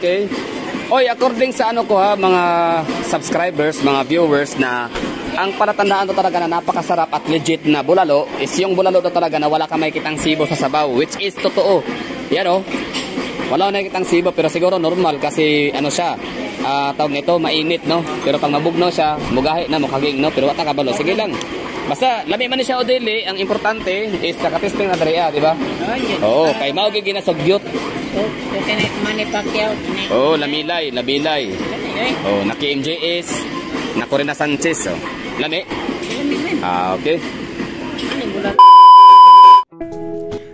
Okay. Oy, according sa ano ko ha, mga subscribers, mga viewers, na ang palatandaan to talaga na napakasarap at legit na bulalo is yung bulalo to talaga na wala kang makikitang sibo sa sabaw, which is totoo. Yan o. Wala akong nakikitang sibo, pero siguro normal kasi ano siya, tawag nito, mainit, no? Pero pag mabugno siya, mugahi na, mukaging, no? Pero wata kabalo, sige lang. Basta, lami man siya o dili, ang importante is nakatesting na dali, di ba? Oo, kay mao gyud ginasugyot. Manny Pacquiao. Oh, labilay. Oh, naki MJS, na Corina Sanchez, oh. Lami. Okay.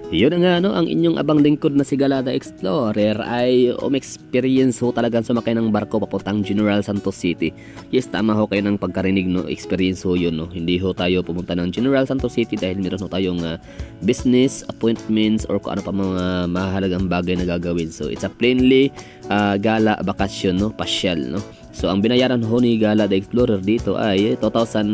Yun nga no, ang inyong abang lingkod na si Galada Explorer ay experience ho talagang sumakay ng barko papuntang General Santos City. Yes, tama ho kayo ng pagkarinig, no, experience ho yun, no. Hindi ho tayo pumunta ng General Santos City dahil meron ho tayong business appointments or kung ano pa mga mahalagang bagay na gagawin. So it's a plainly gala vacation, no, pasyal, no. So ang binayaran ho ni Galada Explorer dito ay 2,900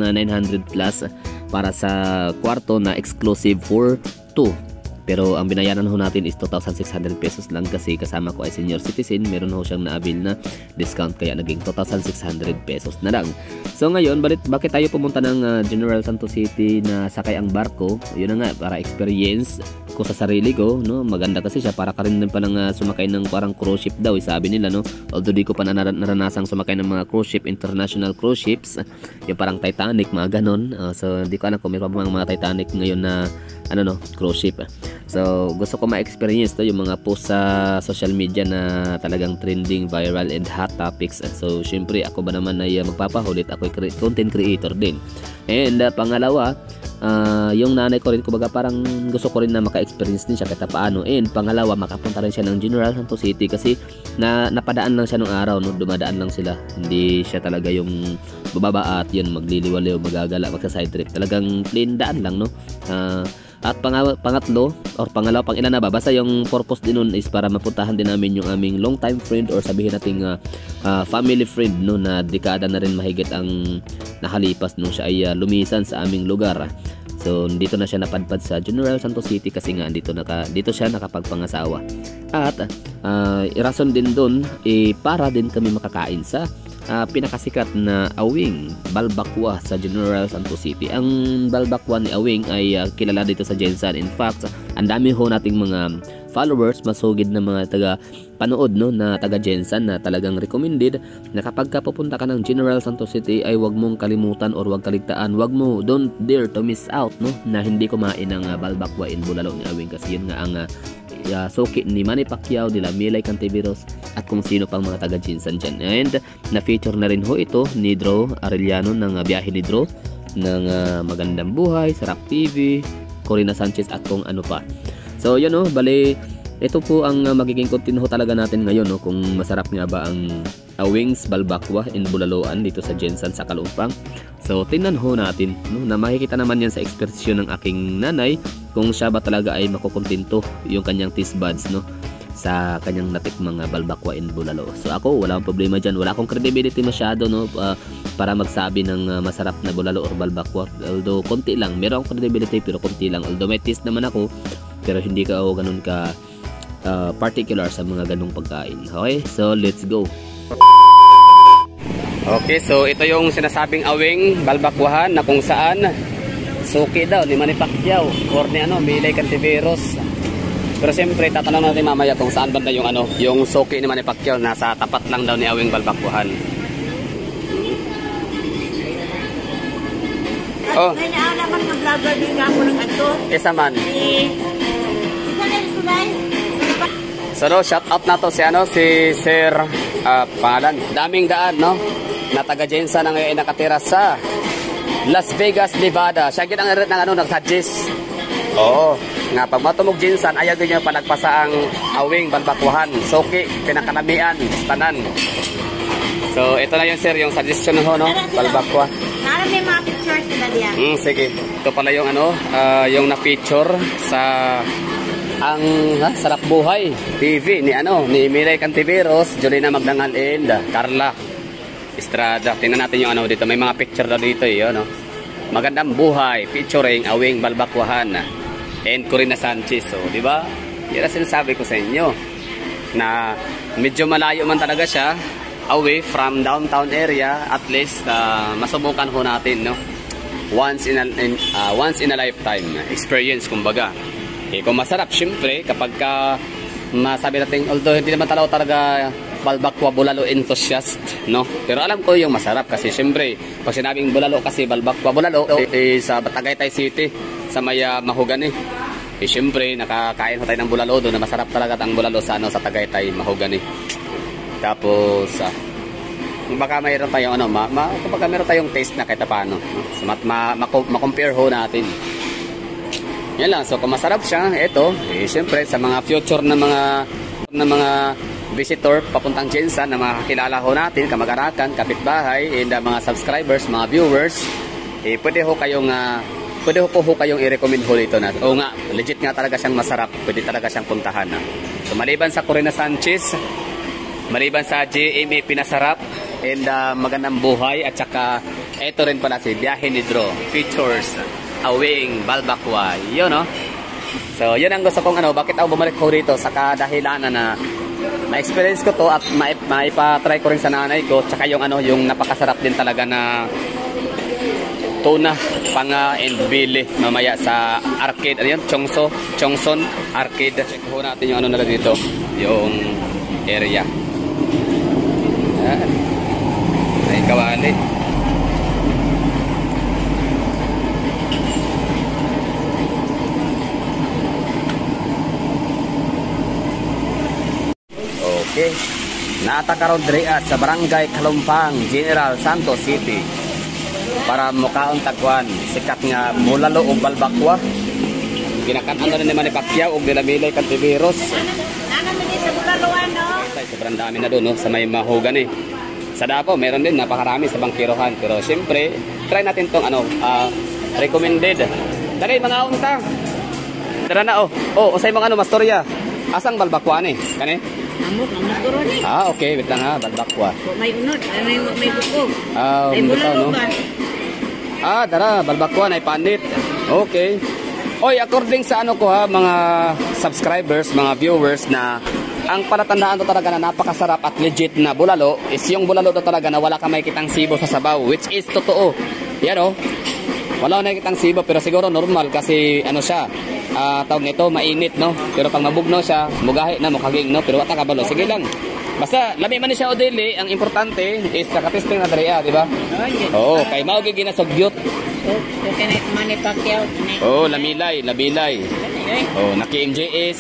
plus para sa kwarto na exclusive for 2. Pero ang binayaran ho natin is 2,600 pesos lang kasi kasama ko ay senior citizen. Meron ho siyang na-avail na discount kaya naging 2,600 pesos na lang. So ngayon, bakit tayo pumunta ng General Santos City na sakay ang barko? Yun na nga, para experience ko sa sarili ko, no? Maganda kasi siya, para ka rin pa ng sumakay ng parang cruise ship daw, sabi nila, no? Although di ko pa naranasang sumakay ng mga cruise ship, international cruise ships, yung parang Titanic, mga ganon. So di ko alam kung may pa mga Titanic ngayon na cruise ship. So gusto ko ma-experience to, yung mga post sa social media na talagang trending, viral and hot topics. So syempre ako ba naman ay magpapahulit, ako ay content creator din. And pangalawa, yung nanay ko rin, kumbaga parang gusto ko rin na maka-experience din siya kahit paano. And pangalawa, makapunta rin siya ng General Santos City kasi napadaan lang siya nung araw, no? Dumadaan lang sila, hindi siya talaga yung bababa at yun magliliwaliw, magagala, magsa-side trip. Talagang plain daan lang, no? At pangatlo or pangalawa, pang ilan na ba, basta yung purpose din nun is para mapuntahan din namin yung aming long time friend or sabihin nating family friend, no, na dekada na rin mahigit ang nakalipas nung siya ay lumisan sa aming lugar. So dito na siya napadpad sa General Santos City kasi nga dito siya nakapagpangasawa. At irason din doon para din kami makakain sa pinakasikat na awing balbakwa sa General Santos City. Ang balbakwa ni awing ay kilala dito sa Jensan. In fact, ang dami ho nating mga followers, masugid na mga taga-panood, no, na taga-Jensan na talagang recommended na kapag pupunta ka ng General Santos City ay wag mong kalimutan or wag kaligtaan, don't dare to miss out, no, na hindi kumain ng balbakwa in Bulalo ni awing kasi yun nga ang suki ni Manny Pacquiao, nila Milay Cantiveros at kung sino pang mga taga-Jinsan dyan. And na-feature na rin ho ito ni Dro Arellano ng Biyahe ni Dro, ng Magandang Buhay, Sarap TV, Corina Sanchez at kung ano pa. So yun ho, bali ito po ang magiging content ho talaga natin ngayon, no, kung masarap nga ba ang wings balbakwa in Bulaloan dito sa Jensan sa Kalumpang. So tingnan ho natin, no, na makikita naman yan sa ekspresyon ng aking nanay kung siya ba talaga ay makukontento yung kanyang taste buds, no, sa kanyang natikmang balbakwa in Bulalo. So ako, wala akong problema dyan, wala akong credibility masyado, no, para magsabi ng masarap na bulalo or balbakwa. Although konti lang, meron akong credibility pero konti lang. Although may taste naman ako, pero hindi ka ako ganun ka particular sa mga ganung pagkain. Okay, so let's go. Okay, so ito yung sinasabing awing balbakwahan na kung saan suki daw ni Manny Pacquiao or ni Milay Cantiveros. Pero siyempre tatanong natin mamaya kung saan banda yung yung suki ni Manny Pacquiao, nasa tapat lang daw ni awing balbakwahan. Oh. May naman ng vlogger din ako ng ato. Isa man. So no, shout out na to si Sir pangalan, Daming Daan, no, na taga Jensan na ngayon nakatira sa Las Vegas, Nevada. Siya gid ang nag-suggest. Oo, nga pag matumog Jensan ayaw niyo panagpasa ang awing balbakwahan, suki pinakalamian tanan. So ito na yung sir, yung suggestion ho, no, balbakwa. Naran may mga pictures nila diyan. Sige. Ito pala yung yung na-feature sa ang Sarap Buhay TV ni Milay Cantiveros, Jolina Magdangal and Carla Estrada. Tingnan natin yung dito. May mga picture daw dito, Magandang Buhay featuring awing balbakwahan and Corina Sanchez. So, di ba? Yan ang sinasabi ko sa inyo na medyo malayo man talaga siya, away from downtown area, at least masubukan ho natin, no? Once in a lifetime experience, kumbaga. Kung masarap, syempre, kapag masabi natin, although hindi naman talaga Balbakwa Bulalo enthusiast, no? Pero alam ko yung masarap kasi syempre, pag sinabing Bulalo kasi Balbakwa Bulalo sa Tagaytay City, sa may Mahogany. Syempre, nakakain tayo ng bulalo doon na masarap talaga ang bulalo sa Tagaytay Mahogany. Tapos baka mayroon tayong kumbaga mayroon tayong taste na kahit paano, no? So ma-compare ho natin. Yan lang. So kung masarap siya, ito, syempre sa mga future na mga visitor papuntang Jensan na makakilala ho natin, kamag-arakan, kapitbahay, and mga subscribers, mga viewers, pwede ho kayong i-recommend ho dito na. Oo nga, legit nga talaga siyang masarap. Pwede talaga siyang puntahan. So maliban sa Corina Sanchez, maliban sa GMA Pinasarap, and magandang buhay, at saka ito rin pala si Biyahe ni Dro, features Awing Balbakwa. Yun, no? So yun ang gusto kong bakit ako bumalik ko dito, sa kadahilanan na na-experience ko to at maipatry ko rin sa nanay ko, tsaka yung napakasarap din talaga na tuna, panga, and bili mamaya sa arcade. Ano yun? Chongson Arcade. Check ho natin yung nila dito, yung area. Yan. Ay, kawali. Okay. Naataka ron sa Barangay Kalumpang, General Santos City. Para mukaon tagwan sikat nga Bulalo o Balbakwa. Ginakan-ano ni Manny Pacquiao og nilamilay kan Tiberos. Namin sa Bulaloan, no? Sobrang dami na doon, no, sa may Mahogany. Sa Davao meron din napakarami sa Bangkirohan, pero siyempre try natin tong recommended. Dali mga unta. Tara na usay mga mastorya. Asang Balbakwa ni? Kani? Amok ang naguro ni. Okay, wait lang Balbakwa. May unod, may bukog. May Bulalo no. Dara, Balbakwa na panit. Okay. Oy, according sa mga subscribers, mga viewers, na ang palatandaan to talaga na napakasarap at legit na bulalo is yung bulalo to talaga na wala ka makikitang sibo sa sabaw, which is totoo. Yan wala na nakikitang sibo, pero siguro normal kasi siya, tawag nito, mainit, no? Pero pag mabugno siya, mugahi na, mukaging, no? Pero wata kabalo, sige lang. Basta, lami man siya o dili, ang importante is nakatesting na dariya, di ba? Kay maugi ginasugyot. Coconut Manny Pacquiao. Labilay. Naki MJS,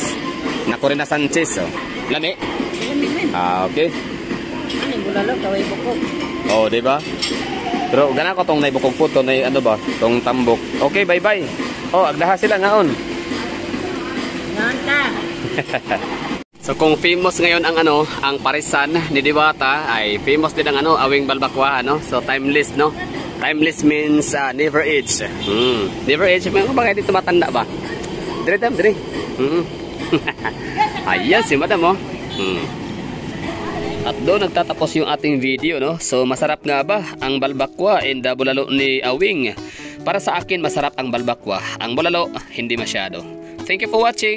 na Corina Sanchez, lami. Okay. Ano bulalo, kaway bukog. Di ba? Pero gana ko tong naibukog po, tong tambok. Okay, bye-bye. Agdaha sila ngaon. Nanta. So kung famous ngayon ang parisan ni Diwata, ay famous din ang Awing Balbakwa, So timeless, no? Timeless means never age. Never age, bakit dito matanda ba? Dire. Ayan si madam, At doon nagtatapos yung ating video, no? So masarap nga ba ang Balbakwa and bulalo ni Awing? Para sa akin masarap ang Balbakwa. Ang bulalo hindi masyado. Thank you for watching.